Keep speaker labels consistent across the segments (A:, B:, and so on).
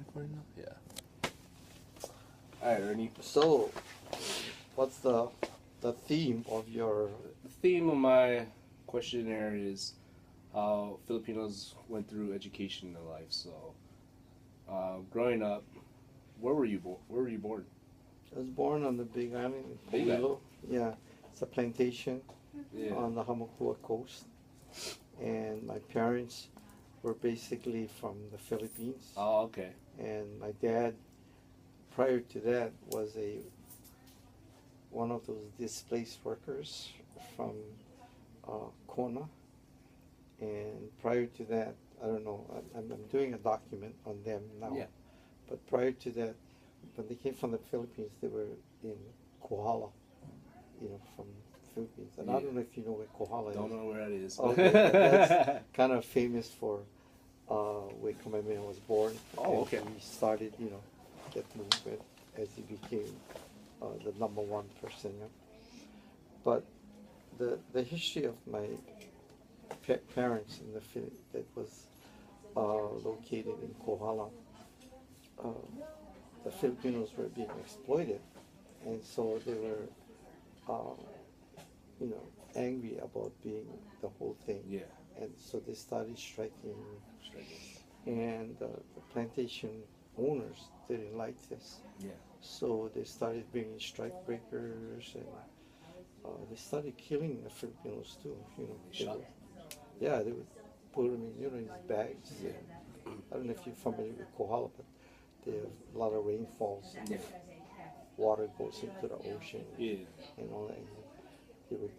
A: recording now? Yeah. All right, Ernie.
B: So, what's the theme of your?
A: The theme of my questionnaire is how Filipinos went through education in their life. So, growing up, where were you born? Where were you born?
B: I was born on the Big Island in
A: Big Island.
B: Polillo. Yeah, it's a plantation
A: Yeah.
B: on the Hamakua coast, and my parents were basically from the Philippines.
A: Oh, okay.
B: And my dad, prior to that, was one of those displaced workers from Kona. And prior to that, I don't know, I'm doing a document on them now.
A: Yeah.
B: But prior to that, when they came from the Philippines, they were in Kohala, from Philippines. And I
A: Yeah.
B: don't know if you know where Kohala
A: Don't
B: is.
A: know where that is.
B: Okay, but that's kind of famous for where Kamehameha was born.
A: Oh, okay.
B: And he started, that movement as he became the number one person. Yeah. But the history of my parents in the that was located in Kohala, the Filipinos were being exploited, and so they were, angry about being the whole thing.
A: Yeah.
B: And so they started striking,
A: Striking.
B: and the plantation owners didn't like this.
A: Yeah.
B: So they started bringing strike breakers, and they started killing the Filipinos too.
A: They shot.
B: Yeah, they would put them in, these bags.
A: Yeah.
B: I don't know if you're familiar with Kohala, but they have a lot of rainfalls.
A: Yeah.
B: Water goes into the ocean.
A: Yeah.
B: And all that. And they would,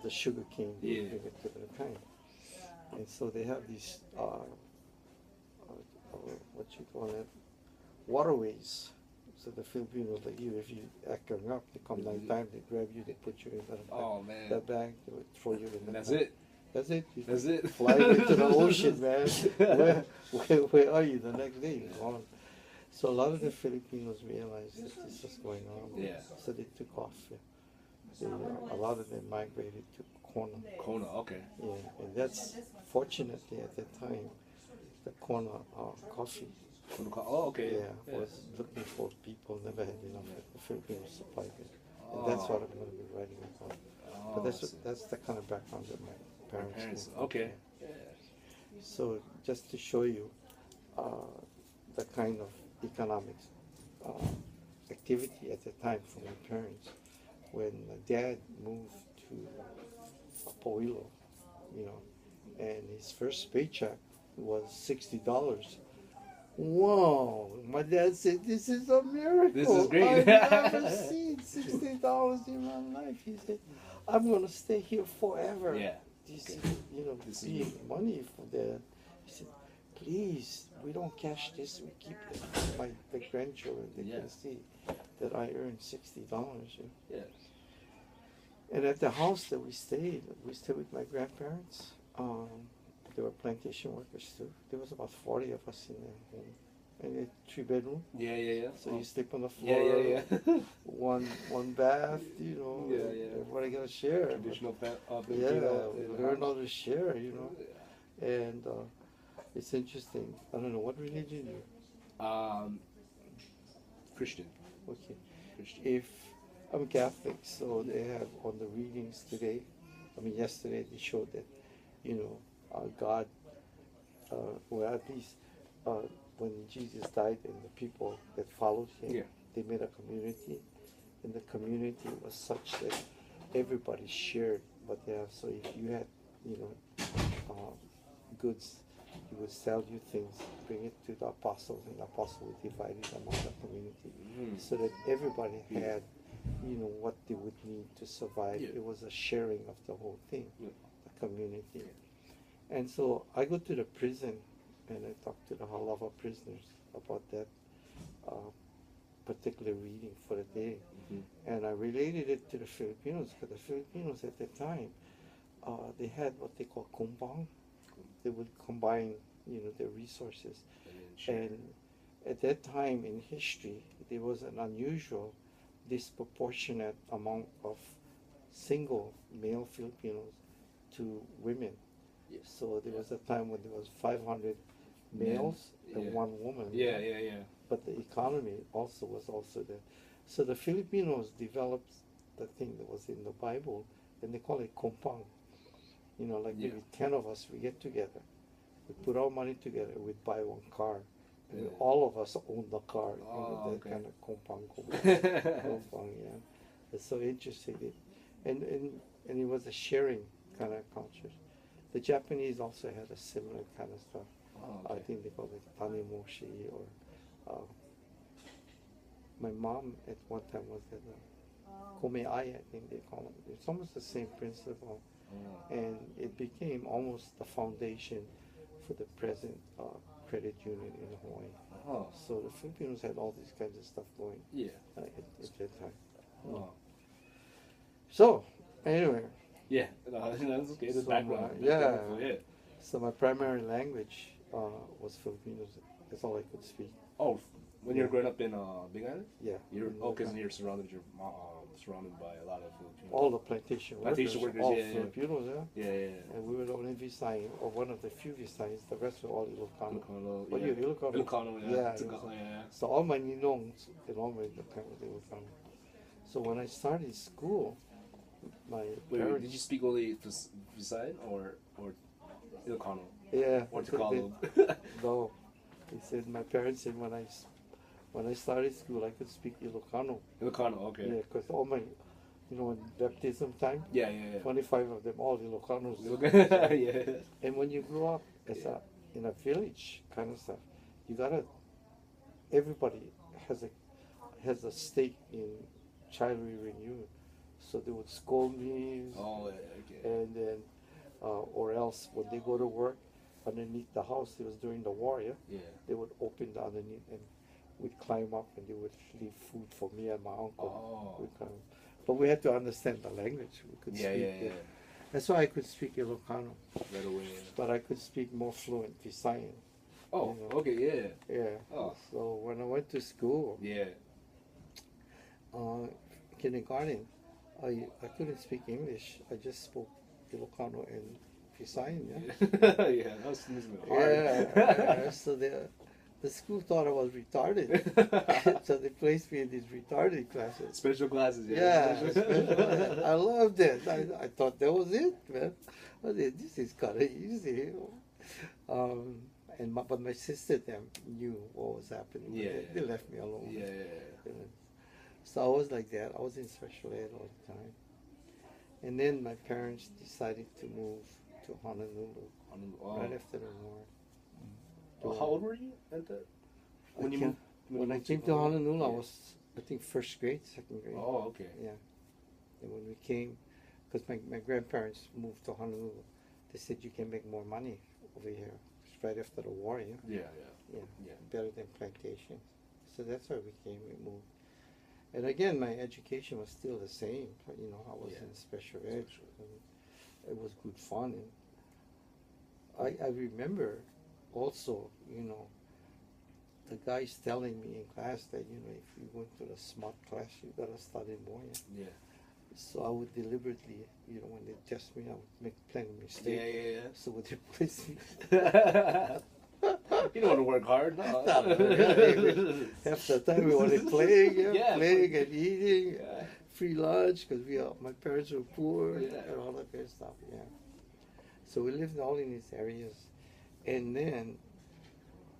B: the sugar cane, they
A: Yeah.
B: would bring it to the tank. And so they have these, waterways. So the Filipinos, like you, if you act up, they come nighttime, they grab you, they put you in
A: Oh, man.
B: that bag, they would throw you in the
A: That's
B: tank.
A: it.
B: That's it. You
A: That's it.
B: fly into the ocean, man. Where are you the next day? You're gone. So a lot of the Filipinos realized that this was going on.
A: Yeah.
B: So they took off. Yeah. A lot of them migrated to Kona.
A: Kona, okay.
B: Yeah, and that's fortunately at that time, the Kona coffee.
A: Oh, okay.
B: Yeah, was looking for people, never had enough. The Filipinos supplied it, and that's what I'm going to be writing about. But that's the kind of background that my parents.
A: Okay.
B: Yeah. So just to show you the kind of economic activity at the time for my parents, when my dad moved to Poilo, and his first paycheck was $60. Wow! My dad said, "This is a miracle.
A: This is great.
B: I've never seen $60 in my life." He said, "I'm gonna stay here forever."
A: Yeah.
B: This is,
A: This is
B: big money for that. He said, "Please, we don't cash this. We keep it for the grandchildren. They
A: Yeah.
B: can see that I earned $60."
A: Yeah.
B: And at the house that we stayed with my grandparents. There were plantation workers too. There was about 40 of us in the home, and a 3-bedroom.
A: Yeah.
B: So you sleep on the floor.
A: Yeah.
B: one bath.
A: Yeah.
B: Everybody got to share.
A: Traditional
B: We learn how to share. And it's interesting. I don't know what religion you're.
A: Christian.
B: Okay.
A: Christian.
B: If I'm Catholic, so they have on the readings today. Yesterday they showed that, God, well, at least when Jesus died and the people that followed him,
A: Yeah.
B: they made a community, and the community was such that everybody shared what they have. So if you had, goods, he would sell you things, bring it to the apostles, and the apostles would divide it among the community, so that everybody had, what they would need to survive.
A: Yeah.
B: It was a sharing of the whole thing,
A: Yeah.
B: the community. And so I go to the prison and I talk to the Halava prisoners about that particular reading for the day. And I related it to the Filipinos, because the Filipinos at that time, they had what they call kumbang. They would combine, their resources. And at that time in history, there was an unusual, disproportionate amount of single male Filipinos to women.
A: Yeah.
B: So there was a time when there was 500 males and
A: Yeah.
B: one woman.
A: Yeah, yeah, yeah.
B: But the economy also was also there. So the Filipinos developed the thing that was in the Bible, and they call it kompang. You know, like
A: Yeah.
B: maybe 10 of us, we get together, we put our money together, we buy one car, and
A: Yeah.
B: all of us own the car. You know,
A: Oh,
B: that
A: okay.
B: kind of kompang, yeah. It's so interesting. And it was a sharing kind of culture. The Japanese also had a similar kind of stuff.
A: Oh,
B: I
A: okay.
B: think they call it tanemoshi, or my mom at one time was at komeai, I think they call it. It's almost the same principle,
A: Oh.
B: and it became almost the foundation for the present credit union in Hawaii.
A: Oh.
B: So the Filipinos had all these kinds of stuff going
A: Yeah.
B: at that time.
A: Oh.
B: So anyway,
A: Yeah. No, that's okay. The
B: So
A: background.
B: my- yeah.
A: Yeah.
B: so my primary language was Filipino. That's all I could speak.
A: Oh, when you were growing up in Big Island,
B: Yeah.
A: you're because you're surrounded by a lot of Filipinos.
B: All the plantation
A: Plantation
B: workers,
A: workers,
B: all
A: yeah, yeah.
B: Filipinos, yeah.
A: Yeah, yeah.
B: And we were the only Visayan, or one of the few Visayans. The rest were all Ilocano.
A: Ilocano,
B: Oh,
A: yeah.
B: you're Ilocano?
A: Ilocano, yeah.
B: Yeah,
A: Tagalog, yeah.
B: So all my ninongs and all my Ilocano, they were Ilocano. So when I started school, my
A: Wait,
B: parents,
A: did you speak only Visayan or Ilocano
B: yeah,
A: or
B: they-
A: Tagalog?
B: no, they said my parents said when I started school, I could speak Ilocano.
A: Ilocano, okay.
B: Yeah, because all my, in baptism time,
A: Yeah, yeah,
B: 25 of them all Ilocanos.
A: yeah. Yeah.
B: And when you grow up as
A: Yeah.
B: in a village kind of stuff, you gotta. Everybody has a stake in child rearing you, so they would scold me,
A: Oh, yeah, okay.
B: and then, or else when they go to work underneath the house, it was during the war, yeah.
A: Yeah.
B: They would open the underneath, and we'd climb up, and they would leave food for me and my uncle.
A: Oh.
B: We'd climb. But we had to understand the language. We could
A: Yeah,
B: speak.
A: yeah, yeah.
B: That's why I could speak Ilocano,
A: Right away. Yeah.
B: but I could speak more fluent Visayan.
A: Oh,
B: You know.
A: okay, yeah.
B: Yeah.
A: Oh.
B: So when I went to school,
A: Yeah.
B: kindergarten, I couldn't speak English. I just spoke Ilocano and Visayan. Yeah.
A: Yeah, that was
B: Yeah.
A: hard.
B: So the school thought I was retarded, so they placed me in these retarded classes.
A: Special classes, yeah.
B: Yeah, special. I loved it. I thought that was it, man. I said, this is kind of easy. But my sister them knew what was happening. But
A: Yeah.
B: they left me alone.
A: Yeah, yeah,
B: You know. So I was like that. I was in special ed all the time. And then my parents decided to move to Honolulu
A: Oh.
B: right after the war.
A: Well, how old were you at that? When
B: I
A: you
B: came-
A: moved?
B: When I
A: moved
B: came to Honolulu, I
A: Yeah.
B: was, I think, first grade, second grade.
A: Oh, okay.
B: Yeah. And when we came, because my grandparents moved to Honolulu, they said you can make more money over here. It's right after the war, yeah.
A: Yeah,
B: Yeah.
A: yeah.
B: Better than plantations. So that's why we came, we moved. And again, my education was still the same. I was
A: Yeah.
B: in special ed. And it was good fun. And I remember also, the guys telling me in class that, if you went to the smart class, you gotta study more. Yeah.
A: Yeah.
B: So I would deliberately, when they test me, I would make plenty of mistakes.
A: Yeah, yeah,
B: So would they place me?
A: yeah. You don't want to work hard, no.
B: Half the time we wanted playing,
A: Yeah.
B: playing and eating,
A: Yeah.
B: free lunch because my parents were poor,
A: Yeah.
B: and all that kind of stuff. Yeah. So we lived all in these areas, and then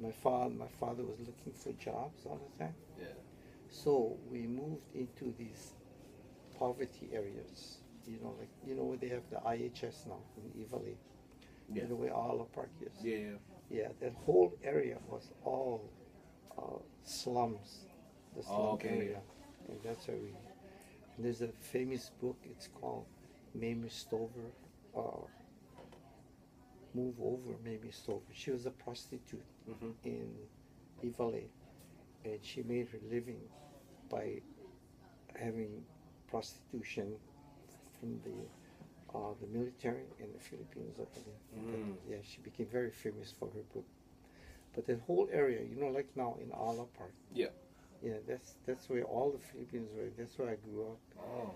B: my father was looking for jobs all the time.
A: Yeah.
B: So we moved into these poverty areas. Where they have the IHS now in Ivali.
A: Yeah.
B: Where Ala Park is.
A: Yeah, yeah.
B: Yeah, that whole area was all slums, the slum
A: Oh, okay.
B: area, and that's where we. And there's a famous book. It's called Mamie Stover. Move Over, Mamie Stover. She was a prostitute
A: Mm-hmm.
B: in Ivale, and she made her living by having prostitution from the military and the Filipinos over there.
A: Mm.
B: Yeah, she became very famous for her book. But that whole area, like now in Ala Park.
A: Yeah.
B: Yeah, that's where all the Filipinos were. That's where I grew up.
A: Oh.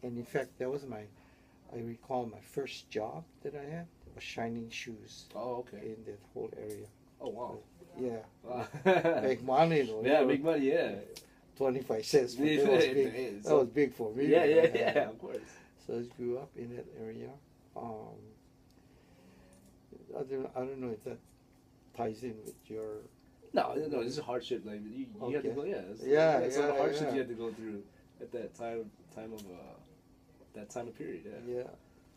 B: And in fact, that was I recall my first job that I had shining shoes
A: Oh, okay.
B: in that whole area.
A: Oh, wow.
B: Yeah,
A: Wow.
B: make money though.
A: Yeah, make money. Yeah.
B: 25 cents, but
A: Yeah,
B: that was
A: it
B: big.
A: is.
B: That was big for me.
A: Yeah, yeah,
B: man.
A: yeah. Of course.
B: So I grew up in that area. Um, I don't know if that ties in with your.
A: No, no, this is hardship. Like you have to
B: Okay.
A: go. Yeah, some
B: Yeah,
A: hardships
B: yeah.
A: you have to go through at that time of period. Yeah.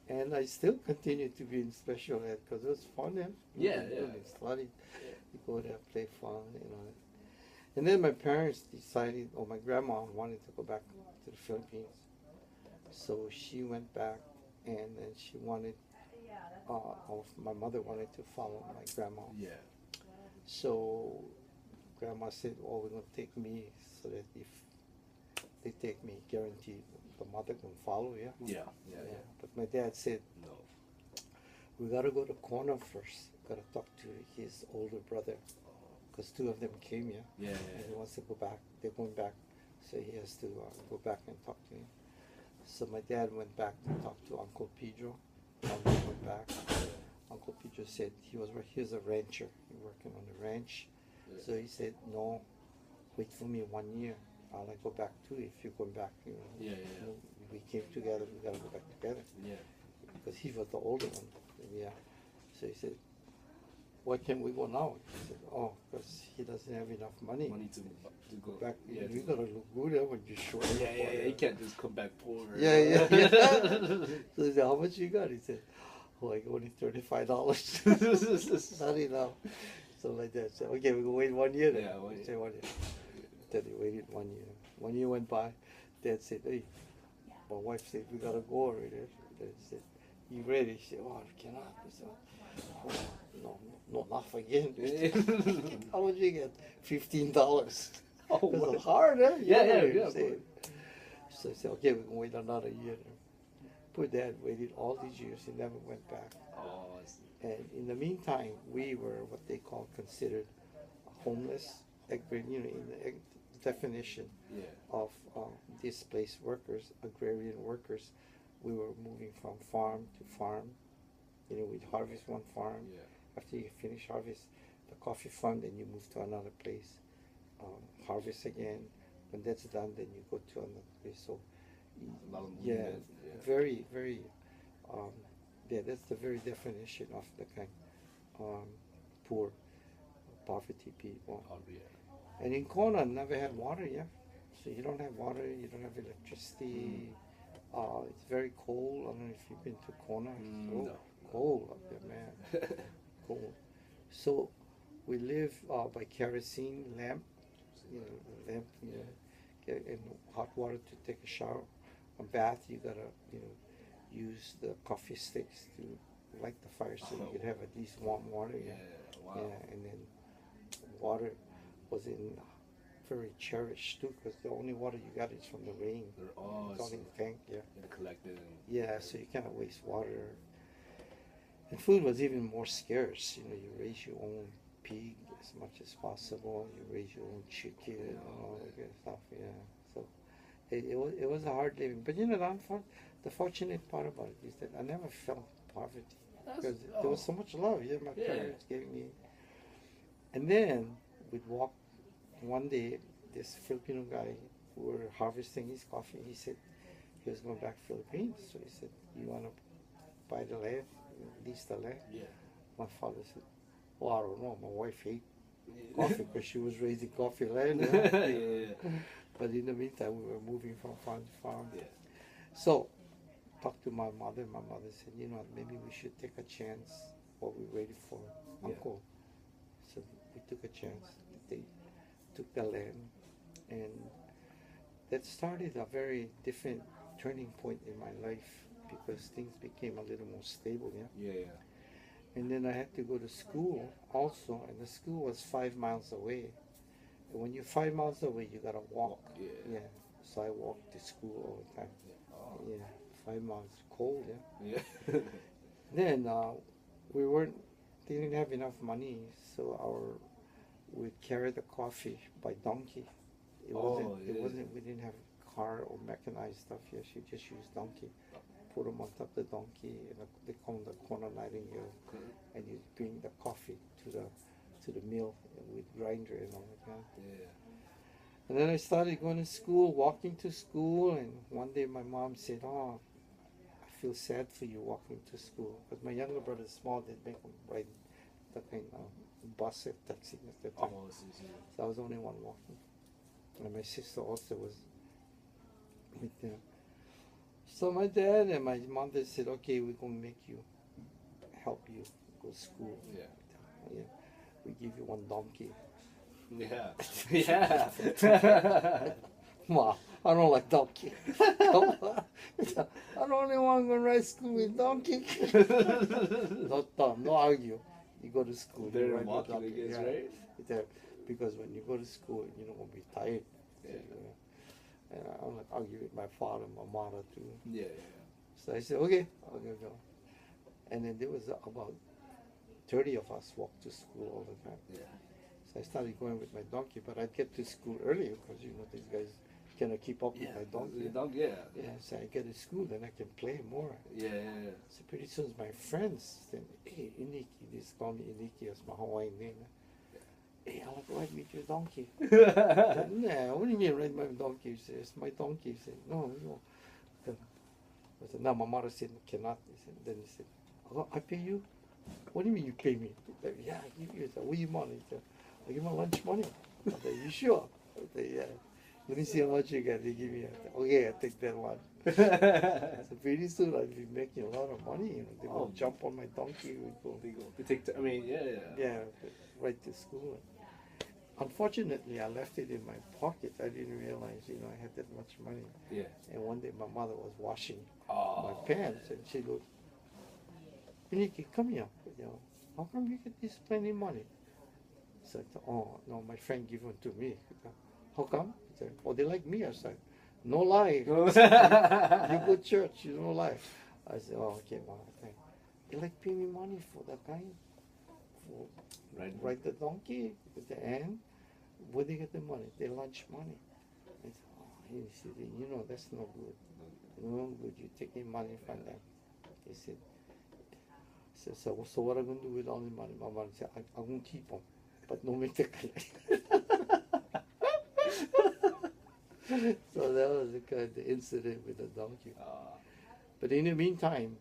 B: Yeah, and I still continue to be in special ed because it was fun. Yeah,
A: Yeah, yeah.
B: You study, you go there, play fun, you know. And then my parents decided, or my grandma wanted to go back to the Philippines, so she went back, and then she wanted, or my mother wanted to follow my grandma.
A: Yeah.
B: So grandma said, "Oh, we're gonna take me, so that if they take me, guaranteed the mother can follow." Yeah.
A: Yeah. Yeah. Yeah.
B: But my dad said,
A: No.
B: "We gotta go to Kona first. Gotta talk to his older brother, because two of them came here,
A: Yeah.
B: and he wants to go back. They're going back, so he has to go back and talk to him." So my dad went back to talk to Uncle Pedro. And we went back. Uncle Pedro said he was a rancher, he working on the ranch.
A: Yeah.
B: So he said, "No, wait for me 1 year. I'll go back too. If you're going back, you know,
A: Yeah. Yeah.
B: you know, we came together. We gotta go back together."
A: Yeah.
B: Because he was the older one. Yeah. So he said, "Why can't we go now?" He said, "Oh, because he doesn't have enough money
A: Money to go
B: back.
A: Yeah.
B: You gotta look good when you're short."
A: Yeah. You can't just come back poor.
B: Yeah. So he said, "How much you got?" He said, "Oh, I got only $35. Not enough." So like that. So okay, we go wait 1 year then.
A: Yeah, 1 year.
B: Say 1 year. Then they waited 1 year. 1 year went by. Dad said, "Hey," my wife said, "We gotta go already." Dad said, "You ready?" She said, "Oh, I cannot." I said, "Oh, no, not again." How much you get? $15.
A: Oh,
B: It was
A: what?
B: hard, huh?
A: Yeah.
B: So I said, "Okay, we can wait another year." Poor Dad waited all these years. He never went back.
A: Oh, I see.
B: And in the meantime, we were what they call considered homeless, in the definition
A: Yeah.
B: of displaced workers, agrarian workers. We were moving from farm to farm. We'd harvest one farm.
A: Yeah.
B: After you finish harvest the coffee farm, then you move to another place, harvest again. When that's done, then you go to another place. So,
A: A lot of
B: yeah,
A: movement,
B: very, very, that's the very definition of the kind poor, poverty people.
A: Oh, yeah.
B: And in Kona, never had water, yeah. So you don't have water, you don't have electricity. It's very cold. I don't know if you've been to Kona. It's so
A: No.
B: cold up there, man. Cold. So we live by kerosene lamp, get in hot water to take a shower. A bath, you gotta, use the coffee sticks to light the fire so you could have at least warm water.
A: Yeah. Wow.
B: Yeah, and then water was in very cherished too, because the only water you got is from the rain.
A: Oh,
B: It's only the tank, yeah.
A: You collect it.
B: Yeah, so you cannot waste water. And food was even more scarce. You raise your own pig as much as possible. You raise your own chicken and all that good stuff. Yeah, so it was a hard living. But the fortunate part about it is that I never felt poverty because there was so much love. Yeah, my parents gave me. And then we'd walk one day. This Filipino guy, we were harvesting his coffee. He said he was going back to Philippines. So he said, "You want to buy the land, lease the land?"
A: Yeah.
B: My father said, "Oh, I don't know. My wife hates coffee because she was raising coffee land."
A: Yeah.
B: But in the meantime, we were moving from farm to farm.
A: Yeah.
B: So, talked to my mother. My mother said, maybe we should take a chance while we waited for Uncle. So we took a chance. They took the land. And that started a very different turning point in my life because things became a little more stable, yeah.
A: Yeah.
B: And then I had to go to school also, and the school was 5 miles away. And when you're 5 miles away, you gotta walk.
A: Yeah.
B: So I walked to school all the time.
A: Oh.
B: Yeah, 5 miles, cold, yeah.
A: Yeah.
B: Then we didn't have enough money, so we carried the coffee by donkey. It wasn't. We didn't have car or mechanized stuff. Yes, you just used donkey. put them on top of the donkey, and they call them the corner nightingale, and you bring the coffee to the mill with grinder and all that.
A: Yeah.
B: And then I started going to school, walking to school, and one day my mom said, "Oh, I feel sad for you walking to school." Because my younger brother is small, they'd make him ride the kind of bus or taxi at the time.
A: Oh,
B: So I was the only one walking. And my sister also was with them. So my dad and my mother said, "Okay, we're going to make you, help you go to school.
A: Yeah.
B: We give you one donkey."
A: Yeah. Yeah.
B: Ma, I don't like donkey. Come on. I'm the only one going to ride school with donkey. No argue. You go to school.
A: They're
B: you ride with
A: walking, I
B: donkey.
A: guess,
B: Yeah.
A: right?
B: Because when you go to school, you're not going to be tired.
A: Yeah.
B: And I don't like argue with my father and my mother too.
A: Yeah.
B: So I said, "Okay, I'll go." And then there was about 30 of us walked to school all the time.
A: Yeah.
B: So I started going with my donkey, but I'd get to school earlier because, these guys cannot keep up with my donkey.
A: Yeah.
B: So I get to school, then I can play more.
A: Yeah.
B: So pretty soon my friends said, "Hey, Iniki," they just call me Iniki, that's my Hawaiian name. "Hey, I'd like to ride with your donkey." I said, "Nah, what do you mean ride my donkey?" He said, "It's my donkey." He said, "No. I said, "No, my mother said cannot." Then he said, "Oh, I pay you?" "What do you mean you pay me?" He said, "Yeah, I give you." I said, "What do you want?" He said, "I give my lunch money." I said, "You sure?" I said, "Yeah." "Let me see how much you get." They give me. I said, "Okay, I take that one." So pretty soon I'd be making a lot of money. They would jump on my donkey. We'd go.
A: They take. Yeah.
B: Yeah, right to school. Unfortunately, I left it in my pocket. I didn't realize, I had that much money.
A: Yeah.
B: And one day my mother was washing
A: Oh.
B: my pants, and she looked, "Iniki, come here. How come you get this plenty money?" So I said, "Oh, no, my friend gave one to me." "How come?" He said, "Oh, they like me." I said, "No lie. You go to church, you don't lie." I said, "Oh, okay, Mom. They like pay me money for that kind. For ride the donkey with the hand. Where they get the money? Their lunch money." I said, "Oh," he said, "That's no good. No good. You taking money from them." He said, "So what am I going to do with all the money?" My mother said, I'm going to keep them, but no me take it." So that was the incident with the donkey. But in the meantime,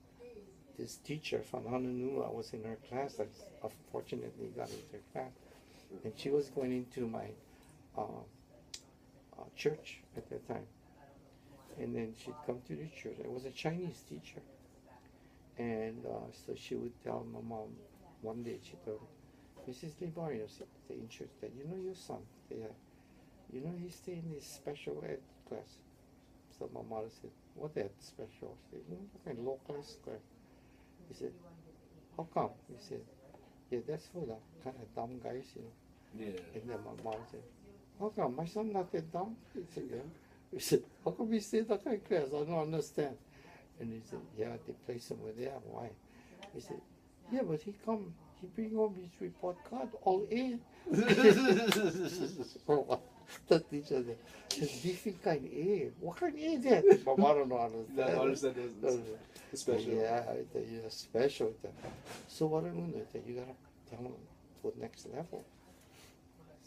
B: this teacher from Honolulu, I was in her class. I unfortunately got into her class, and she was going into my church at that time. And then she'd come to the church. It was a Chinese teacher, and so she would tell my mom. One day she told her, "Mrs. Libario, in church, that your son, he's staying in this special ed class." So my mother said, "What that special?" She said, "The kind of low class class." He said, "How come?" He said, "Yeah, that's for the kind of dumb guys,
A: Yeah.
B: And then my mom said, "How come? My son not that dumb?" He said, "Yeah." He said, "How come he stay that kind of class? I don't understand." And he said, "Yeah, they place him with there. Why?" He said, "Yeah, but he bring home his report card, all A." The teacher said, "Different kind A. What kind A is that?" My mother don't understand.
A: I understand. It's special.
B: Yeah, special. So what I'm going to do, you got to tell him to the next level.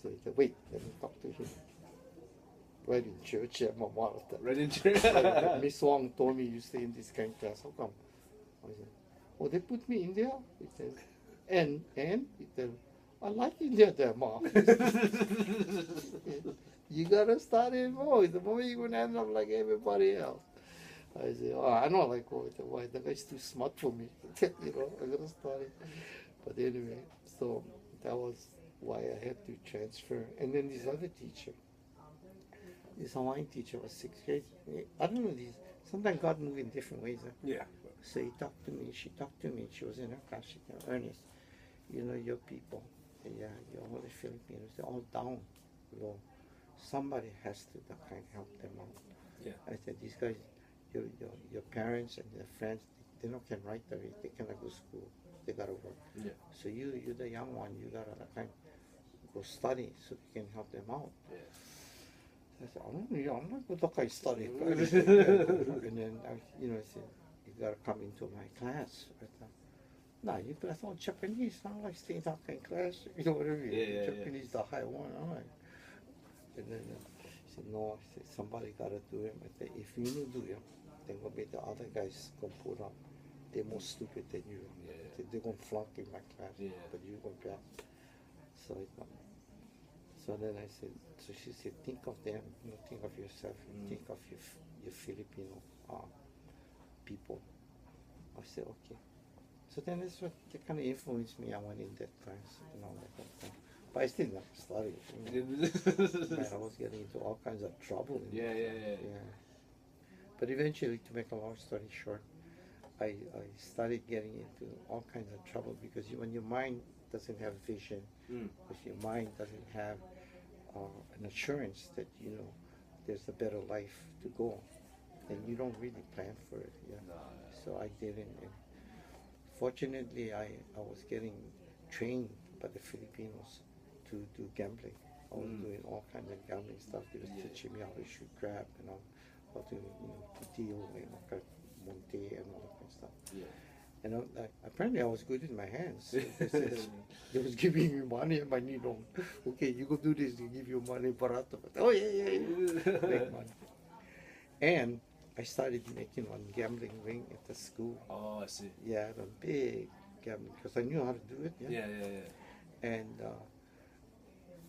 B: So he said, "Wait, let me talk to him." Right in church, my mother said.
A: Right in church.
B: Miss Wong told me you stay in this kind of class. How come? I said, "Oh, they put me in there." He said, and he said, "I like India there, Mom." You gotta study more. The more you're gonna end up like everybody else. I said, "Oh, I don't like going to why the guy's too smart for me." I gotta study. But anyway, so that was why I had to transfer. And then this other teacher, this Hawaiian teacher, was 6th grade. I don't know these. Sometimes God moves in different ways. Huh?
A: Yeah.
B: So he talked to me. She talked to me. She was in her class. She said, "Ernest, your people, all the Filipinos, they're all down low. Somebody has to kind of help them out."
A: Yeah.
B: I said, "These guys, your parents and their friends, they don't can write the They cannot go to school. They gotta work.
A: Yeah.
B: So you're the young one. You gotta kind of go study so you can help them out."
A: Yeah.
B: I said, I'm not going to study. And then, I said, gotta come into my class. I thought, nah, you class all Japanese. I don't like staying up in class. You know what I mean? Japanese, the high one. I'm like, and then he said, no. I said, somebody gotta do it. I said, if you don't do it, then gonna be the other guys gonna put up. They're more stupid than you. They're gonna flunk in my class, but you're gonna pass. So I thought, so then I said, so she said, think of them, think of yourself, think of your Filipino people. I said, okay. So then that's what that kind of influenced me. I went in that class and all that kind of thing. But I still never studied. Man, I was getting into all kinds of trouble.
A: Yeah.
B: But eventually, to make a long story short, I started getting into all kinds of trouble because when your mind doesn't have vision, if your mind doesn't have an assurance that there's a better life to go, then you don't really plan for it. So I didn't. And fortunately, I was getting trained by the Filipinos to do gambling. I was doing all kinds of gambling stuff. They was teaching me how to shoot crab and how to deal monte and all that kind of stuff. And apparently I was good in my hands. They was giving me money and my needle. Okay, you go do this, they give you money, barato. Oh yeah. Make money. And I started making one gambling ring at the school.
A: Oh, I see.
B: Yeah, the big gambling, because I knew how to do it.
A: Yeah.
B: And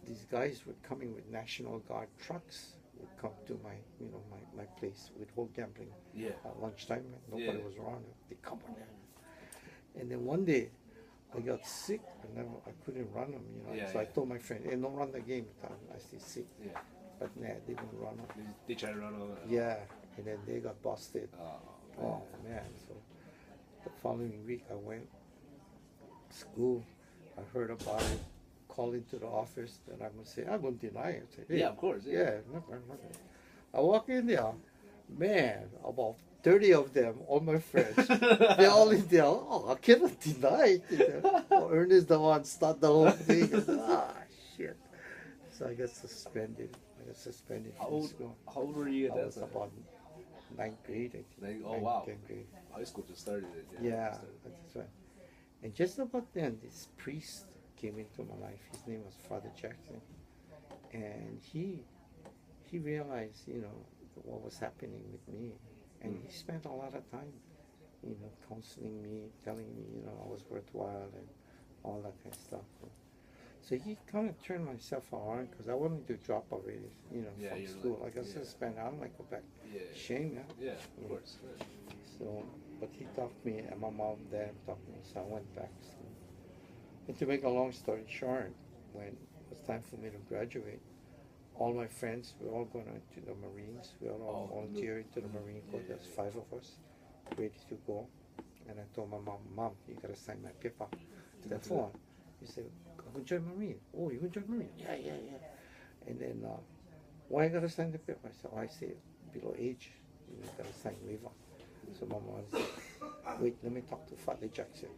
B: these guys were coming with National Guard trucks. Would come to my place with whole gambling. At lunchtime, nobody was around. They come on there. And then one day, I got sick. I couldn't run them. So I told my friend, "Hey, don't run the game. I stay sick." But nah, they didn't run them.
A: They tried to run them.
B: Yeah, and then they got busted. Oh man! So the following week, I went to school. I heard about it. Called into the office, and I'm gonna say, I'm gonna deny it. Say, hey,
A: of course.
B: Nothing. I walk in there, man, about 30 of them, all my friends, they're all in there. Oh, I cannot deny it. Ernest the one start the whole thing. Shit. So I got suspended.
A: How old were you at that time?
B: About 9th grade.
A: Wow.
B: 10th grade.
A: High school just started it.
B: Yeah, that's right. And just about then, this priest came into my life. His name was Father Jackson, and he realized, what was happening with me, and he spent a lot of time, counseling me, telling me, I was worthwhile and all that kind of stuff. So he kind of turned myself around because I wanted to drop already, from school. Like I suspended, I don't like go back. Shame,
A: yeah. Of course.
B: So, but he talked me, and my mom, dad talked me, so I went back. And to make a long story short, when it was time for me to graduate, all my friends were all going into the Marines. We were all volunteering to the Marine Corps. There's 5 of us ready to go. And I told my mom, you got to sign my paper. I said, for? He said, I'm going to join Marine. Oh, you going to join Marine? Yeah. And then, why I got to sign the paper? I said, below age, you got to sign waiver. So my mom said, wait, let me talk to Father Jackson.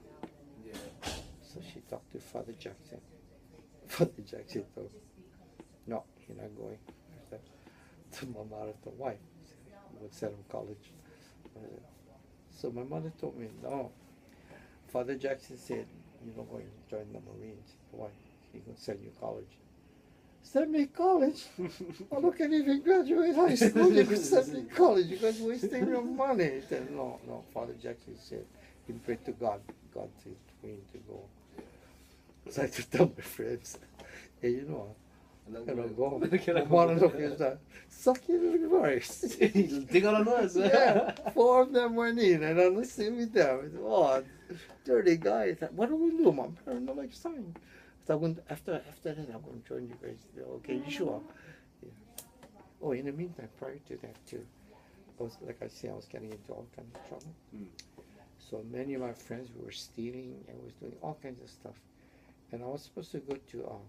B: So she talked to Father Jackson. Father Jackson told me, no, you're not going. I said, to my mother, to why? He would send him to college. So my mother told me, no. Father Jackson said, you're not going to join the Marines. Why? He's going to send you to college. Send me to college? I can't even graduate high school. You can send me to college. You guys wasting your money. He said, no. Father Jackson said, he prayed to God. God said for him to go. So I had to tell my friends, hey, I'm not gonna go. One of them is suck it in the voice.
A: Dig on us.
B: Yeah, 4 of them went in, and I'm listening with them. Oh, dirty guys. What do we do, Mom? I don't know, like sign. So after that, I'm going to join you guys. Okay, you sure? Yeah. Oh, in the meantime, prior to that too, I was getting into all kinds of trouble. So many of my friends were stealing and was doing all kinds of stuff. And I was supposed to go to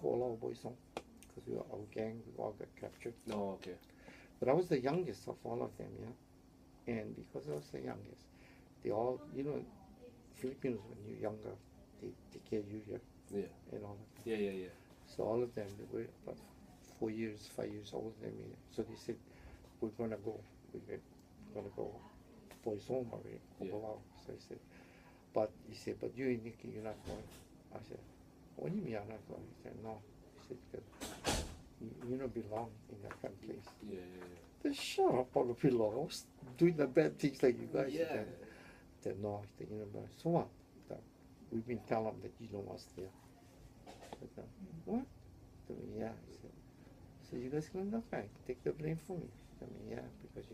B: Koala Boys Home because our gang, we all got captured.
A: Oh, okay.
B: But I was the youngest of all of them, And because I was the youngest, they all, Filipinos, when you're younger, they take care of you, and all that.
A: Yeah.
B: So all of them, they were about 4 years, 5 years older than me. So they said, we're going to go. We're going to go boys home already.
A: Yeah.
B: So he said, but he said, but you and Nikki, you're not going. I said, what do you mean I'm not going? He said, no. He said, because you don't belong in that kind of place.
A: Yeah.
B: I said, shut up, I don't belong. I was doing the bad things like you guys.
A: Yeah.
B: He said, no. He said, you know, so what? He said, we've been telling them that you don't want us there. I said, what? I said, yeah. He said, so you guys going to okay, take the blame for me. I mean, yeah, because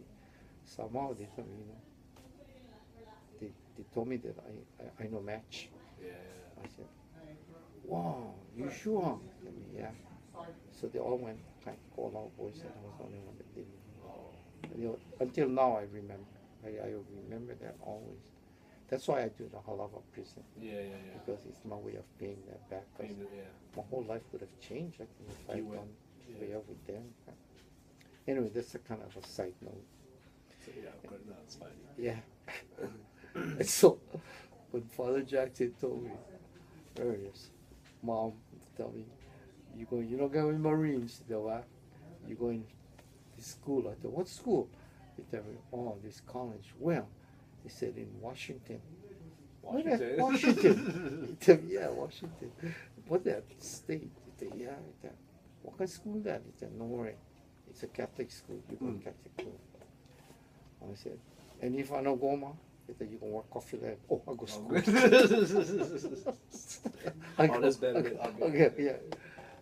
B: somehow they told me, you know, they told me that I know match.
A: Yeah.
B: I said, wow, you sure? I mean, yeah. So they all went, kind of all our boys, and I was the only one that didn't. You know, until now, I remember. I remember that always. That's why I do the halava prison.
A: Yeah.
B: Because it's my way of paying that back. Because
A: Yeah.
B: my whole life would have changed, I think, if I'd gone way up with them. Anyway, that's a kind of a side note.
A: So, yeah, but no, it's fine.
B: Yeah. And so, when Father Jackson told me, there it is, Mom, tell me, you're not going to Marines, you know what? You're going to school. I said, what school? He told me, oh, this college. Well, he said, in Washington.
A: Washington?
B: Washington. He told me, yeah, Washington. What that state? He said, yeah. He said, what kind of school is that? He said, no worry. It's a Catholic school. You go to Catholic school. I said, and if I don't go, Ma? He said, you can work coffee lab. Oh, I go school.
A: That's better.
B: Okay, yeah.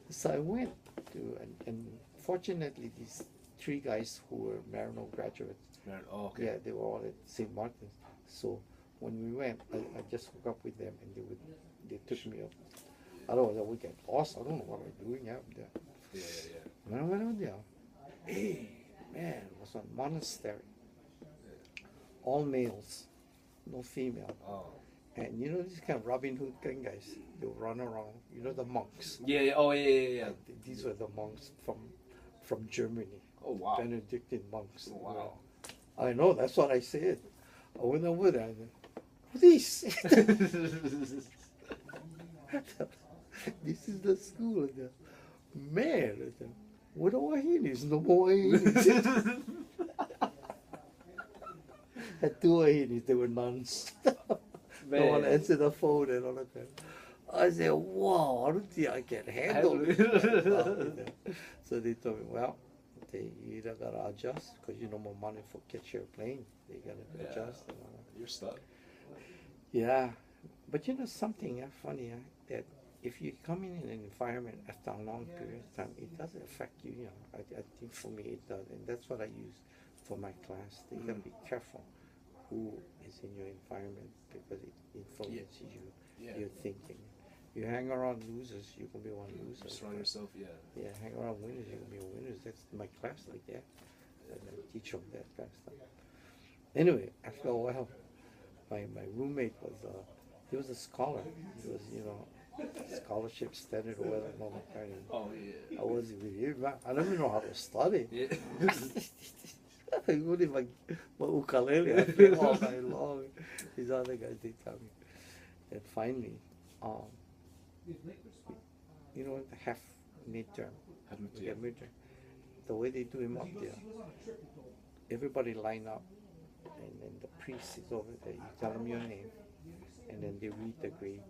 B: So I went to, and fortunately, these three guys who were Marino graduates,
A: Oh, okay.
B: yeah, they were all at St. Martin's. So when we went, I just hooked up with them, and they took me up. Otherwise, I would get lost. I don't know what I'm doing out there.
A: Yeah.
B: When I went out there, hey, man, it was a monastery. All males, no female.
A: Oh.
B: And you know these kind of Robin Hood kind of guys, they would run around. You know the monks.
A: Yeah. Oh, yeah.
B: And these were the monks from Germany.
A: Oh, wow.
B: Benedictine monks.
A: Oh, wow.
B: I know, that's what I said. I went over there and what is this? This is the school. Man, what do I hear? There's no more Wahinis. Had two Wahinis, they were nuns. No one answered the phone and all of that. I said, wow, I don't think I can handle it. So they told me, well, you either got to adjust because you no more money for catch your plane. They got to adjust. And all that.
A: You're stuck.
B: Yeah. But you know something funny, that if you come in an environment after a long period of time, it doesn't affect you. You know, I think for me it does. And that's what I use for my class. You got to be careful who is in your environment because it influences your thinking. You hang around losers, you can be one loser.
A: Surround yourself,
B: Yeah, hang around winners, you can be a winner. That's my class like that. And I teach them that kind of stuff. Anyway, after a while, my roommate was, he was a scholar. He was, you know, scholarship, standard oil and all that kind of.
A: Oh, yeah.
B: I was with him. I don't even know how to study.
A: Yeah.
B: I wouldn't my ukulele. I play all night long. These other guys, they tell me. And finally, you know, half midterm. We get midterm. The way they do him up there, everybody line up, and then the priest is over there. You tell them your name, and then they read the grade,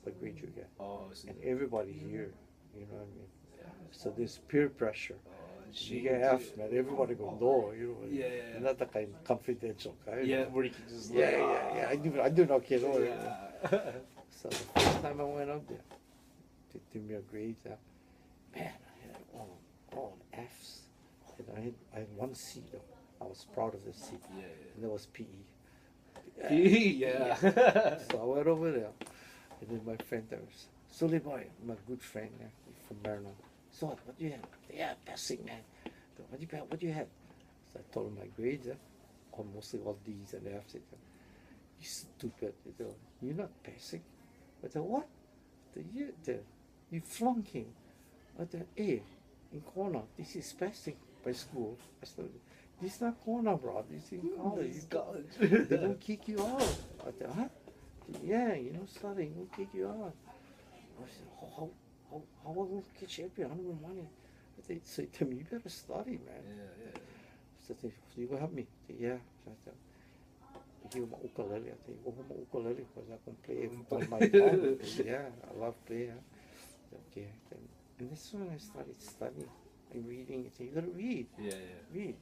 B: what grade you get.
A: Oh,
B: and everybody here, you know what I mean? So there's peer pressure.
A: She
B: get F, man. Everybody go no, you know.
A: Yeah.
B: Not the kind of confidential kind.
A: Yeah, where you can just
B: yeah. I do not care.
A: Yeah.
B: So the first time I went up there, they threw me a grade. Man, I had all Fs. And I had one C though. I was proud of the C.
A: Yeah.
B: And that was PE.
A: Yeah.
B: So I went over there, and then my friend there was Sully boy, my good friend from Maryland. So what do you have? Yeah, passing, man. What do you have? So I told him my grades, mostly all D's and F's. You stupid. You're not passing. I said, what? You flunking. I said, hey, in corner, this is passing by school. I said, this is not corner, bro. This is in college. They don't kick you out. I said, huh? Yeah, you know, studying will kick you out. I said, how will I get champion? I don't have money. They say to me, you better study, man.
A: Yeah.
B: So they, you go help me. I said, yeah. So I said, hear my ukulele. I think, oh, my ukulele, because I can play it on my phone. Yeah, I love playing. Okay, and that's when I started studying and reading. I said, you gotta read.
A: Yeah.
B: Read.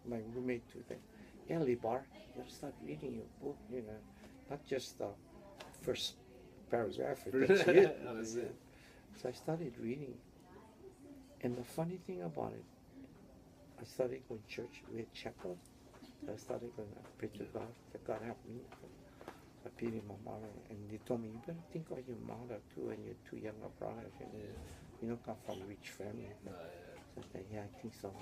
B: My roommate too. Yeah, Libar, you gotta start reading your book. You know, not just the first paragraph. That's it.
A: That's it.
B: So I started reading, and the funny thing about it, I started going to church. We had chapel. I started going to pray to God that God help me. I pitied my mother, and they told me, you better think of your mother too, and your two younger brothers. And you don't come from a rich family. So I said, yeah, I think so.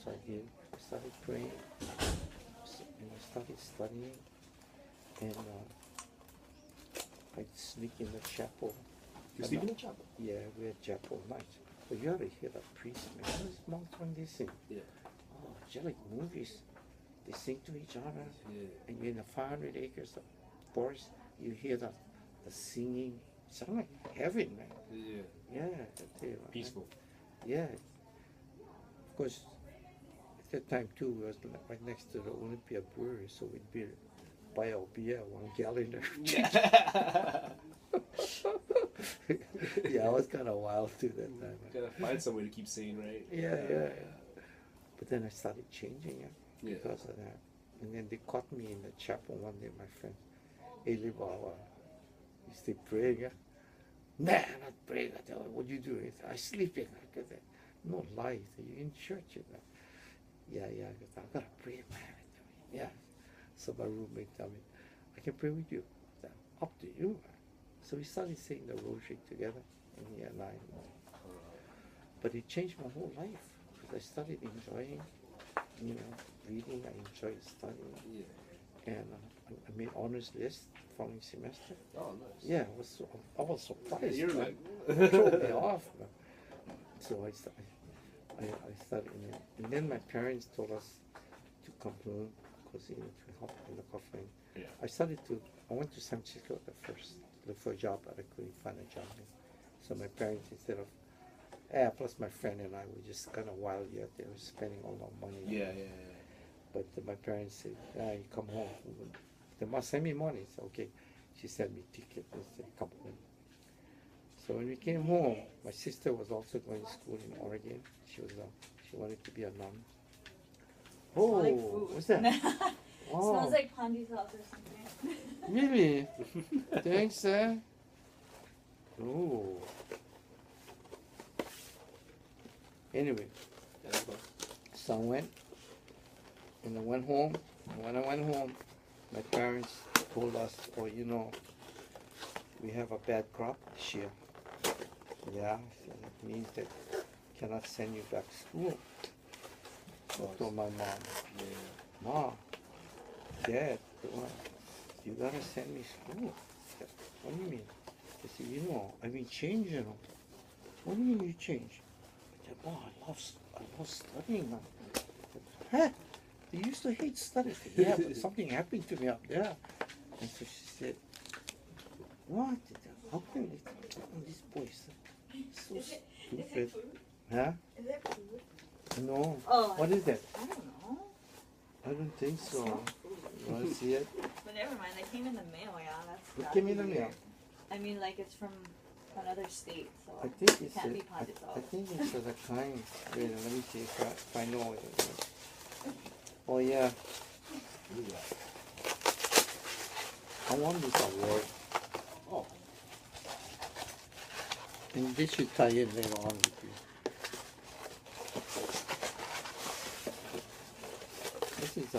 B: So I did. I started praying, and I started studying, and I'd sneak in the chapel.
A: You sleep in the chapel?
B: Yeah, we had chapel nights. But you ought to hear the priest, man. Those monks when they sing.
A: Yeah.
B: Oh, just like movies. They sing to each other.
A: Yeah.
B: And you're in the 500 acres of forest. You hear the singing. It sounds like heaven, man.
A: Yeah.
B: Yeah, I tell you what,
A: Peaceful.
B: man. Yeah. Of course, at that time too, we was right next to the Olympia Brewery, so we'd buy our beer, 1 gallon every Yeah, I was kind of wild too that time.
A: Gotta find some way to keep sane, right?
B: Yeah. But then I started changing it because of that. And then they caught me in the chapel one day, my friend. Hey, Libawa, you still praying? Yeah? Nah, not praying. I tell him, what you do? I sleeping. I said, no lie. You're in church. Yeah. I gotta pray, man. Yeah. So my roommate told me, I can pray with you. I said, up to you, man. So we started saying the rosary together, and he and I. But it changed my whole life because I started enjoying, reading. I enjoyed studying.
A: Yeah.
B: And I made honors list following semester.
A: Oh, nice.
B: Yeah, I was surprised.
A: You're like
B: it threw me off. So I started, and then my parents told us to come home because to help in the coffin.
A: Yeah.
B: I went to San Francisco at first, look for a job, but I couldn't find a job. So my parents, instead of, plus my friend and I were just kind of wild yet. They were spending all our money.
A: Yeah.
B: But my parents said, you come home. They must send me money. So, okay. She sent me ticket and said, come home. So when we came home, my sister was also going to school in Oregon. She wanted to be a nun. Oh,
C: like food.
B: What's that? Wow.
C: Smells like pondy sauce or something.
B: Really? Thanks, Oh. Anyway, so I went, and I went home. And when I went home, my parents told us, we have a bad crop this year. Yeah, so that means that cannot send you back to school. So I told my mom, Mom, Dad, you gotta send me to school. What do you mean? I said, I've been changing. What do you mean you change? I said, I love studying. Huh? They used to hate studying. Yeah, but something happened to me up there. And so she said, what? How can this boy so
C: Is
B: stupid?
C: it food?
B: Huh?
C: Is it food?
B: No.
C: Oh.
B: What is that?
C: I don't know.
B: I don't think
C: I
B: so.
C: smell food.
B: You want to see it?
C: But never mind, they came in the mail, yeah.
B: What
C: That's
B: came in the
C: weird.
B: mail?
C: I mean, like it's from another state, so
B: I think
C: it
B: it's
C: can't
B: a,
C: be pondy sauce.
B: I think it's the kind. Wait, let me see if I know it. Oh yeah. I won this award.
A: Oh.
B: And this should tie in later on with you. This is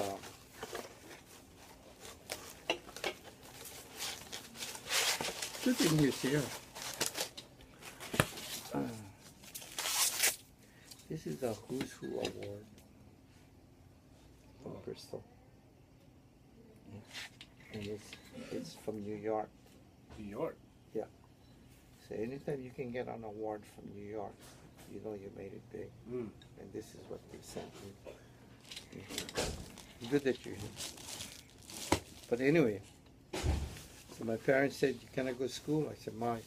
B: good thing is here. This is a Who's Who award from Bristol. And it's from New York.
A: New York.
B: So anytime you can get an award from New York, you know you made it big.
A: Mm.
B: And this is what they sent me. Good that you're here. But anyway, so my parents said, you cannot go to school. I said, Ma,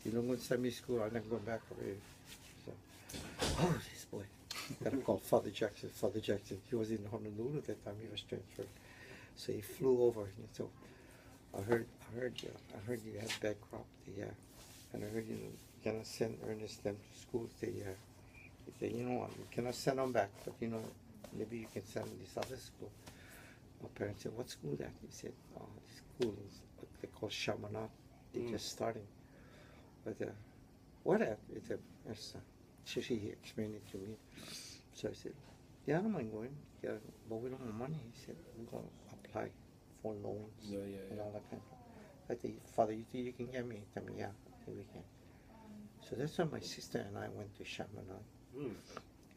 B: you don't go to send me to school, I'm not going back already. So, oh, this boy. Gotta call Father Jackson. Father Jackson, he was in Honolulu at that time, he was transferred. So he flew over. And so I heard you had bad crop. Yeah, and I heard you gonna send Ernest them to school. Say yeah. He said, you know what, you cannot send them back, but you know, maybe you can send them to this other school. My parents said, what school that? He said, oh, this school is what they call Shamanat. They're just starting. But what at? It's so he explained it to me. So I said, yeah, I don't mind going. Yeah, but we don't have money. He said, we're going to apply for loans and all that kind of stuff. I said, Father, you think you can get me? He told me, yeah, I think we can. So that's when my sister and I went to Chaminade.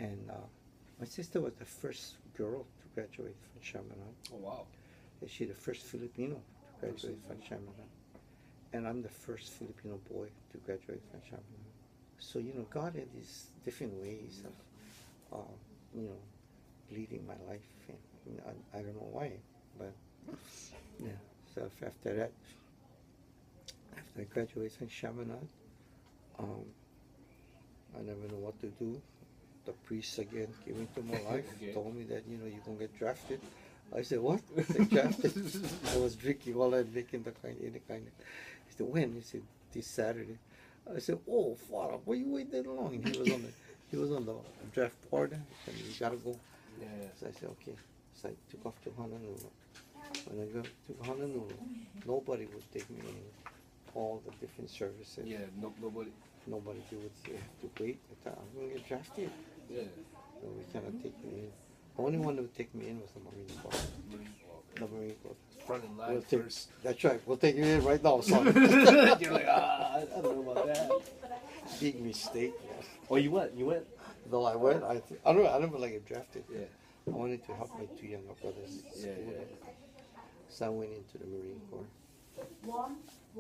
B: And my sister was the first girl to graduate from Chaminade.
A: Oh, wow.
B: And she's the first Filipino to graduate from Chaminade. And I'm the first Filipino boy to graduate from Chaminade. So, you know, God had these different ways of, you know, leading my life. And I don't know why, but yeah. So after that, after I graduated from Chaminade, I never know what to do. The priest again came into my life, told me that, you know, you're going to get drafted. I said, what? I said, drafted? I was drinking while I'm making the kind. He said, when? He said, this Saturday. I said, oh, Father, why you wait that long? And he was on the draft board, and you got to go.
A: Yeah.
B: So I said, okay. So I took off to Honolulu. When I got to Honolulu, nobody would take me in all the different services.
A: Yeah, nobody.
B: Nobody would say, I have to wait. I thought, I'm going to get drafted.
A: Yeah.
B: So we cannot take me in. The only one that would take me in was the Marine Corps. The Marine Corps.
A: Front in line first.
B: That's right. We'll take you in right now, son.
A: You're like, I don't know about that.
B: Big mistake.
A: Oh, you went? You went?
B: No, I went. I never like get drafted.
A: Yeah.
B: I wanted to help my two younger brothers.
A: Yeah.
B: So I went into the Marine Corps.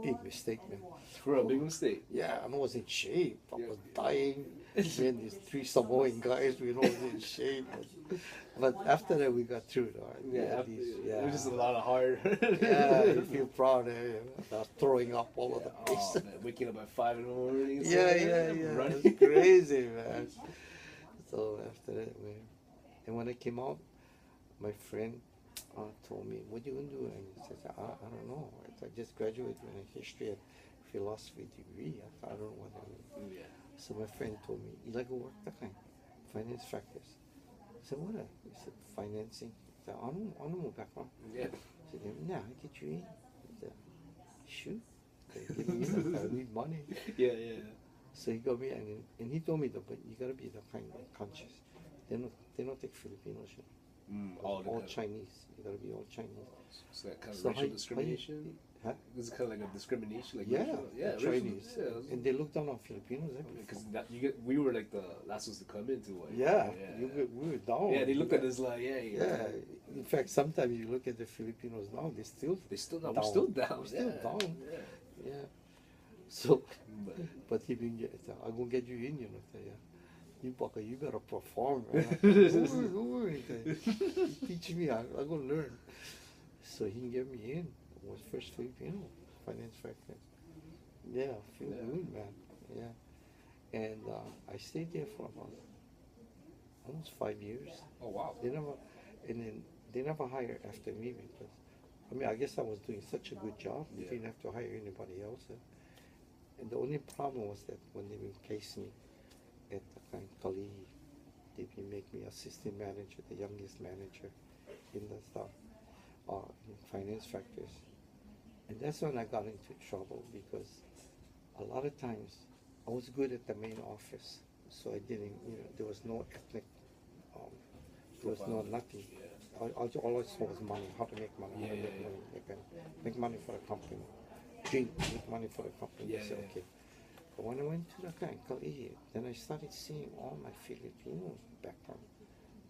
B: Big mistake, man.
A: For a big mistake.
B: Yeah, I was in shape. I was dying. Me and these three Samoan guys, we was in shape. But after that, we got through it. Right?
A: It was just a lot of hard.
B: Yeah, you feel proud. I was throwing up all over the place.
A: Oh, man, waking up at 5 in the morning.
B: Yeah.
A: Running.
B: It's crazy, man. So after that, and when I came out, my friend told me, what you going to do? And I said, I don't know. I just graduated with a history and philosophy degree. I don't know what I mean.
A: Yeah.
B: So my friend told me, you like to work the kind? Finance factors. I said, what? He said, financing. I said, I don't know background.
A: Yeah.
B: I said, yeah, I get you in. He said, shoot. Give me in. I need money.
A: Yeah.
B: So he got me, and he told me, but you got to be the kind of conscious. They don't take Filipinos. All Chinese. You gotta be all Chinese.
A: So that kind of racial discrimination? Is it kind of like a discrimination? Like
B: Chinese. And they look down on Filipinos.
A: Because we were like the last ones to come into it.
B: We were down.
A: Yeah, they looked at us like, yeah.
B: In fact, sometimes you look at the Filipinos now, they're still
A: down. We're still down.
B: We're still down. Yeah. So, but he didn't get it. I'm gonna get you in, you know. You better perform, man. Don't worry. Teach me, I'm gonna learn. So he can get me in. I was first Filipino finance factor. Yeah, feel good, man. Yeah. And I stayed there for about almost 5 years.
A: Oh wow.
B: They never hired after me because I guess I was doing such a good job. They didn't have to hire anybody else. And the only problem was that when they replaced me at the kind Kali, they make me assistant manager, the youngest manager in the stuff, in finance factors. And that's when I got into trouble because a lot of times I was good at the main office, so I didn't, there was no ethnic, there was no nothing. All I saw was money, how to make money, make money for the company, make money for the company. I said, okay. But when I went to the kind then I started seeing all my Filipino background.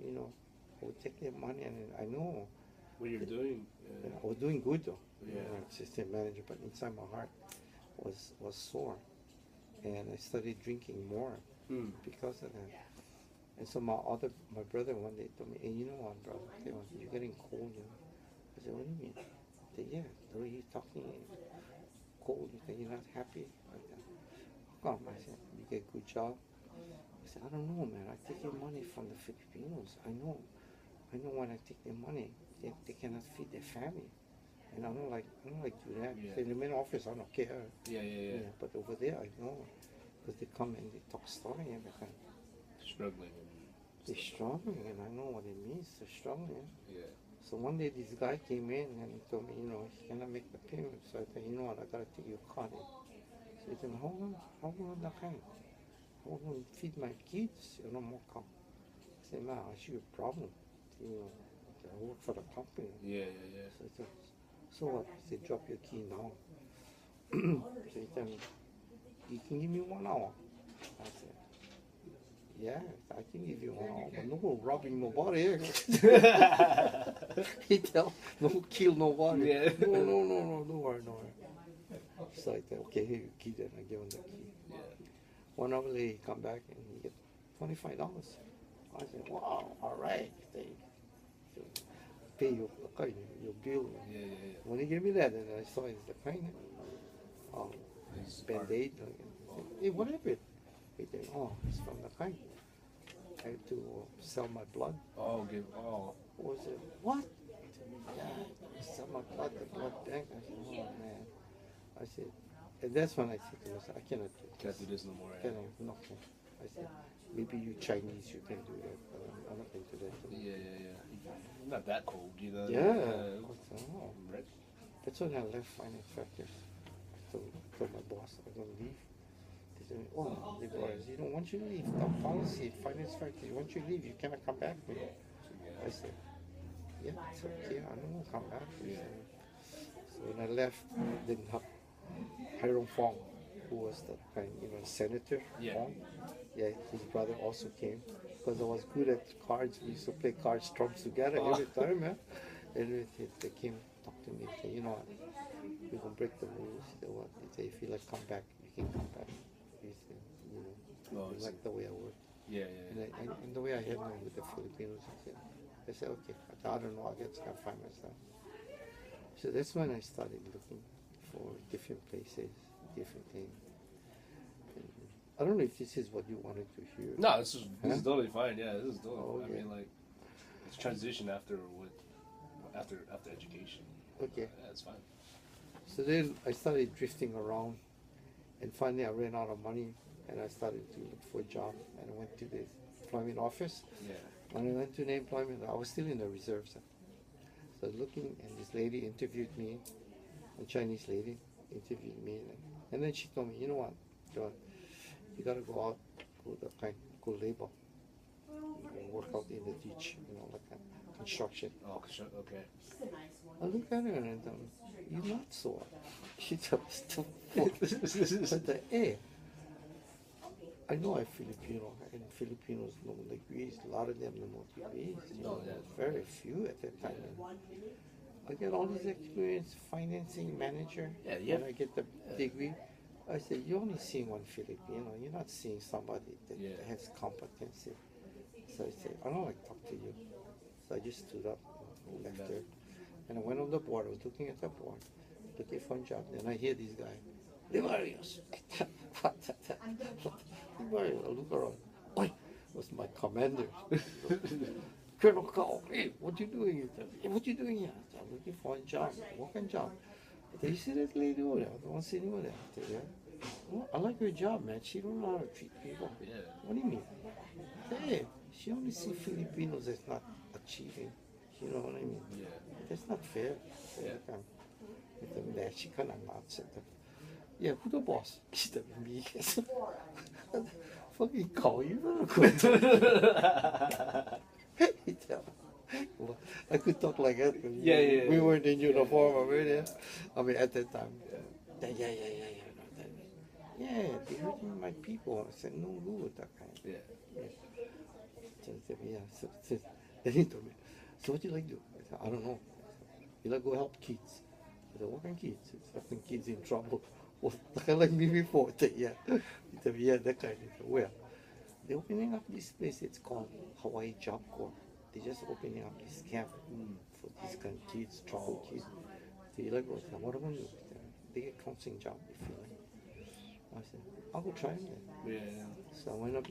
B: I would take their money, and I know
A: what you're doing.
B: I was doing good though. Assistant manager, but inside my heart was sore, and I started drinking more because of that. And so my brother one day told me, "Hey, you know what, brother? You're getting cold, I said, "What do you mean?" I said, "Yeah, the way you're talking, cold. You think you're not happy like that? How come?" I said, "You get a good job." I said, "I don't know, man. I take your money from the Filipinos. I know when I take their money, they cannot feed their family. And I don't like do that.
A: Yeah.
B: In the main office, I don't care.
A: Yeah.
B: But over there, I know. Because they come and they talk story every time.
A: Struggling.
B: They're struggling, and I know what it means. They're struggling.
A: Yeah.
B: So one day this guy came in and he told me, he cannot make the payment. So I said, you know what, I gotta take your card in. So he said, hold on, that kind. Hold on, feed my kids, more come. I said, man, I see a problem. I work for the company.
A: Yeah.
B: So I said, so what? I said, drop your key now. So he told me, you can give me 1 hour. I said, yeah, I can give you 1 hour, but no robbing nobody. He tell, no kill nobody.
A: Yeah.
B: No worry. So I said, okay, here you key then. I give him the key.
A: Yeah.
B: 1 hour later, he come back and he get $25. I said, wow, all right. They pay your bill.
A: Yeah.
B: When he gave me that, and I saw it's the kind of Band-Aid. Hey, whatever. He said, oh, it's from the kind. I had to sell my blood.
A: Oh.
B: Was it, what? Yeah, sell my blood, the blood bank. I said, oh, man. I said, and that's when I said to myself, I cannot do this.
A: Can't do this no more.
B: Nothing. I said, maybe you Chinese, you can do that, but I'm not into that.
A: Yeah. Not that cold,
B: Yeah. Oh.
A: Right.
B: That's when I left Finance Factors. I told my boss I'm going to leave. They said, oh, they brought us, once you leave, the policy, Finance Factors, once you leave, you cannot come back. I said, yeah, it's okay, I don't want to come back. So when I left, then Hiram Fong, who was the senator, Fong, his brother also came. Because I was good at cards, we used to play cards, trumps together every time, man. And they came, talk to me, say, you know what, we're going to break the rules. He said, what? He said, if you like come back, you can come back. He said, you like the way I work.
A: Yeah.
B: And the way I handle with the Filipinos, I said, okay, I don't know, I guess I can find myself. So that's when I started looking for different places, different things. And I don't know if this is what you wanted to hear.
A: No, this is totally fine. Yeah, this is totally.
B: Oh, okay.
A: I mean, like, it's transition after education.
B: Okay.
A: Yeah, it's fine.
B: So then I started drifting around, and finally I ran out of money, and I started to look for a job, and I went to the employment office.
A: Yeah.
B: When I went to the employment, I was still in the reserves. So looking, and this lady interviewed me, a Chinese lady interviewed me, and then she told me, you know what, John, you gotta go out, go labor, work out in the ditch, like construction.
A: Oh, okay.
B: I look at her and I thought, you're not so. She told me, I said, hey, I know I'm Filipino, and Filipinos know degrees. A lot of them know degrees. Very few at that time. I get all this experience, financing manager.
A: Yeah.
B: When I get the degree, I said, you're only seeing one Filipino. You're not seeing somebody that has competency. So I said, I don't like to talk to you. So I just stood up and left her. And I went on the board. I was looking at the board, looking for a job. Then I hear this guy, Limarios. I look around. Oi, was my commander. Colonel Call, hey, what you doing here? Hey, what you doing here? I'm looking for a job, working job. You see that lady over there? The one sitting over there? I said, yeah. Well, I like her job, man. She don't know how to treat people.
A: Yeah.
B: What do you mean? Hey, she only see Filipinos as not achieving. You know what I mean?
A: Yeah.
B: That's not fair.
A: Yeah.
B: With them there, she kind of nods at them. Yeah, who the boss? She said, me. Fucking call you. He tell me. Well, I could talk like that.
A: Yeah.
B: We weren't in uniform already. I mean, at that time. Yeah. Yeah, they're hurting my people. I said, no good with that kind.
A: Yeah.
B: So I said, yeah. Then he told me, so what do you like to do? I said, I don't know. You like go help kids. I said, what kind of kids? It's helping kids in trouble. Well, like me before. I said, yeah. He told me, yeah, that kind. I said, where? They're opening up this place. It's called Hawaii Job Corps. They're just opening up this camp for these kind of kids, troubled kids. So you like, what am I going to do? They get counseling job if you like. I said, I'll go try them then.
A: Yeah.
B: So I went up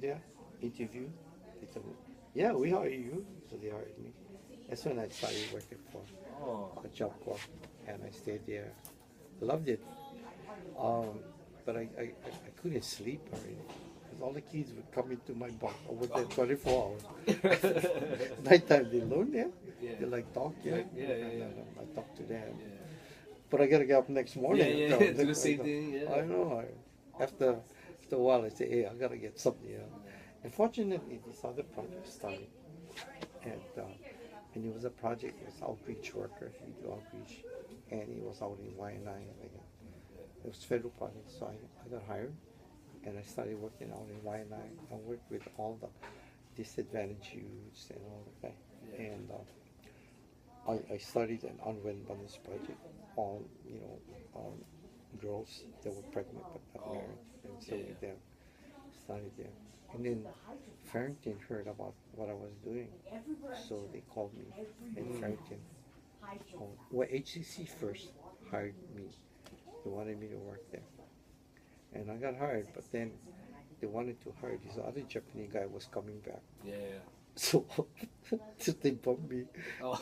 B: there, interviewed. They told me, yeah, we hire you. So they hired me. That's when I started working for
A: Oh.
B: a job corps, and I stayed there. Loved it. But I couldn't sleep already. Because all the kids would come into my bunk. I was there 24 hours. Nighttime, they alone there.
A: Yeah.
B: They like talk, yeah. I talk to them.
A: Yeah.
B: But I gotta get up next morning.
A: Do the same thing. Yeah.
B: I know. After a while, I say, hey, I gotta get something. And fortunately, this other project started, and it was a project. It was outreach worker. He do outreach, and he was out in YNI. It was federal project, so I got hired, and I started working out in YNI. I worked with all the disadvantaged youths and all that.
A: Yeah.
B: And I started an unwed mothers project on girls that were pregnant but not married, and so with them started there. And then Farrington heard about what I was doing, so they called me. And Farrington, well, HCC first hired me. They wanted me to work there, and I got hired. But then they wanted to hire this other Japanese guy was coming back.
A: Yeah.
B: So they bumped me,
A: Oh.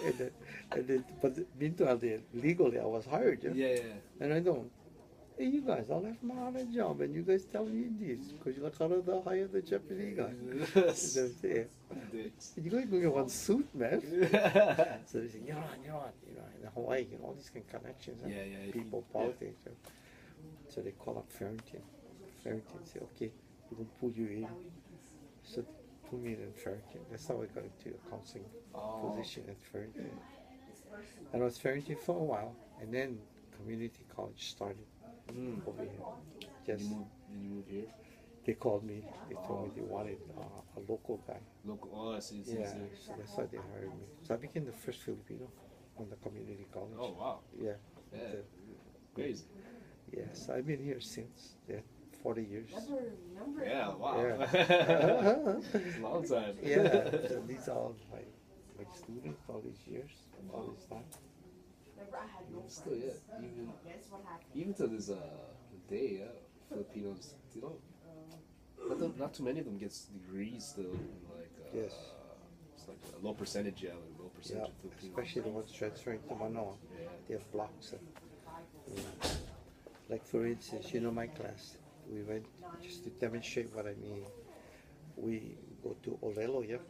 B: and then, but meanwhile, legally I was hired.
A: Yeah.
B: And I don't. Hey, you guys, I left my other job, and you guys tell me this because you're gonna hire the Japanese guy. So they say, you guys go get one suit, man. So they say, you're on, in Hawaii, all these kind of connections,
A: Yeah.
B: people, politics. So they call up Farrington. Farrington say, okay, we're gonna pull you in. So they put me in Farrington. That's how I got into a counseling position at Farrington. And I was Farrington for a while, and then community college started over here.
A: Did you move here?
B: They called me. They told me they wanted a local guy.
A: Local. Oh, I see.
B: Yeah, so that's why they hired me. So I became the first Filipino on the community college.
A: Oh wow.
B: Yeah.
A: Crazy.
B: Yes, I've been here since 40 years.
A: Yeah. Wow.
B: Yeah.
A: It's a long time.
B: Yeah. So these are all my students all these years, all this time.
A: Still, even to this day, Filipinos, not too many of them gets degrees still.
B: Yes.
A: It's like a low percentage, like low percentage of Filipinos.
B: Especially the ones transferring to Manoa.
A: Yeah.
B: They have blocks. Like for instance, my class, we went just to demonstrate what I mean. We go to Olelo, and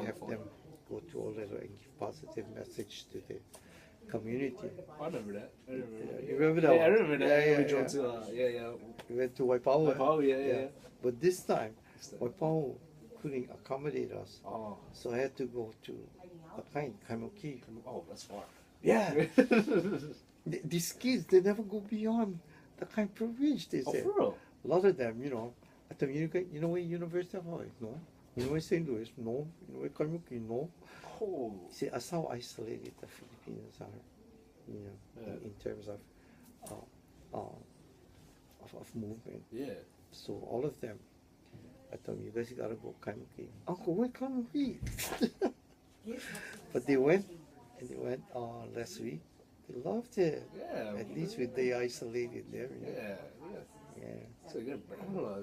B: have them go to Olelo and give positive message to the community.
A: I remember that.
B: You remember that?
A: Yeah, I remember that.
B: Yeah,
A: We drove to,
B: We went to Waipahu.
A: Waipahu, yeah.
B: But this time, Waipahu couldn't accommodate us.
A: Oh.
B: So I had to go to Kaimuki.
A: Oh, that's far.
B: Yeah. These kids, they never go beyond the kind province, they say.
A: Oh, for real?
B: A lot of them, at the where University of Hawaii? No. Where St. Louis? No. Where Kaimuki? No.
A: Oh.
B: See, that's how isolated the Filipinos are, in terms of movement.
A: Yeah.
B: So all of them, I told them, you guys gotta go Kaimuki. Uncle, where Kaimuki? But they went last week. They loved it.
A: Yeah.
B: At least they isolated there. Yeah.
A: So good. I don't know.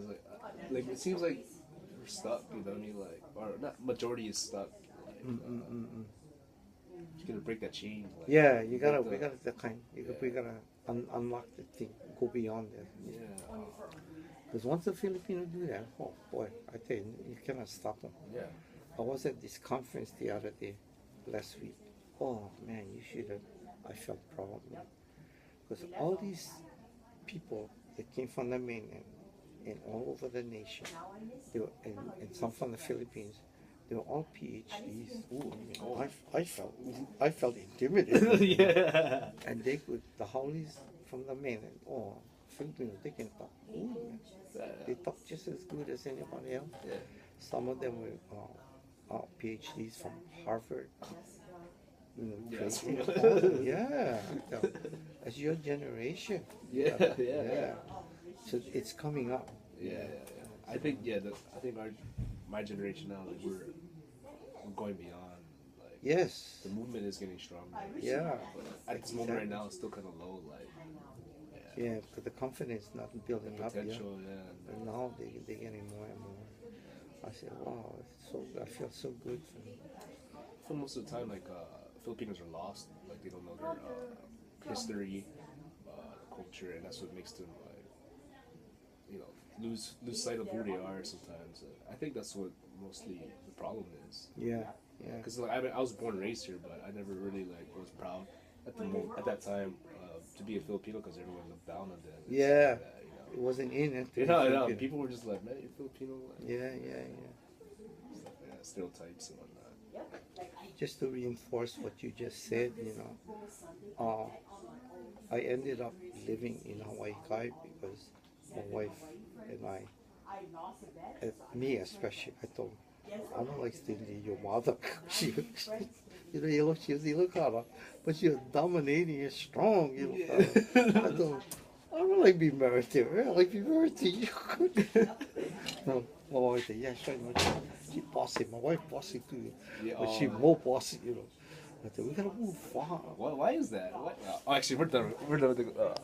A: It's like it seems like we're stuck. You know what I mean? Or not. Majority is stuck. You're gonna break that chain.
B: Yeah, we gotta unlock the thing, go beyond that.
A: Yeah.
B: Because once the Filipinos do that, oh boy, I tell you, you cannot stop them.
A: Yeah.
B: I was at this conference the other day, last week. Oh man, you should have. I felt proud, man. Because all these people that came from the mainland and all over the nation, they were, and some from the Philippines, they were all PhDs. Ooh, I felt intimidated.
A: Yeah.
B: And they could, the Howleys from the mainland, Filipinos, they can talk. Ooh, man. They talk just as good as anybody else.
A: Yeah.
B: Some of them were PhDs from Harvard.
A: Yes.
B: Yeah. That's your generation.
A: Yeah.
B: So it's coming up.
A: Yeah. I think my generation now, like we're going beyond. Like
B: Yes.
A: the movement is getting stronger.
B: Yeah.
A: But at this moment right now, it's still kind of low. Like
B: Yeah, because the confidence not building up yet.
A: potential.
B: And now they're getting more and more. I said, wow, I feel so good.
A: For most of the time, Filipinos are lost. Like they don't know their history, culture, and that's what makes them like lose sight of who they are sometimes. I think that's what mostly the problem is.
B: Yeah, yeah.
A: Because like I was born and raised here, but I never really like was proud at that time to be a Filipino because everyone looked down on them. and stuff
B: Yeah.
A: like that,
B: It wasn't in it.
A: You know, I know. People were just like, man, you're Filipino. Like,
B: Yeah, yeah, yeah.
A: stuff, yeah, stereotypes and whatnot.
B: Just to reinforce what you just said, I ended up living in Hawaii Kai because my wife and I, me especially, I told her, I don't like staying your mother. She was Ilocano, but she was dominating and strong, I told her, I don't like being married to her. I like being married to you. No, my wife said, yeah, sure. She bossy. My wife bossy too.
A: Yeah,
B: But she more bossy. I said, we gotta move far.
A: Why is that? What? Oh, actually, we're done. We're done with the.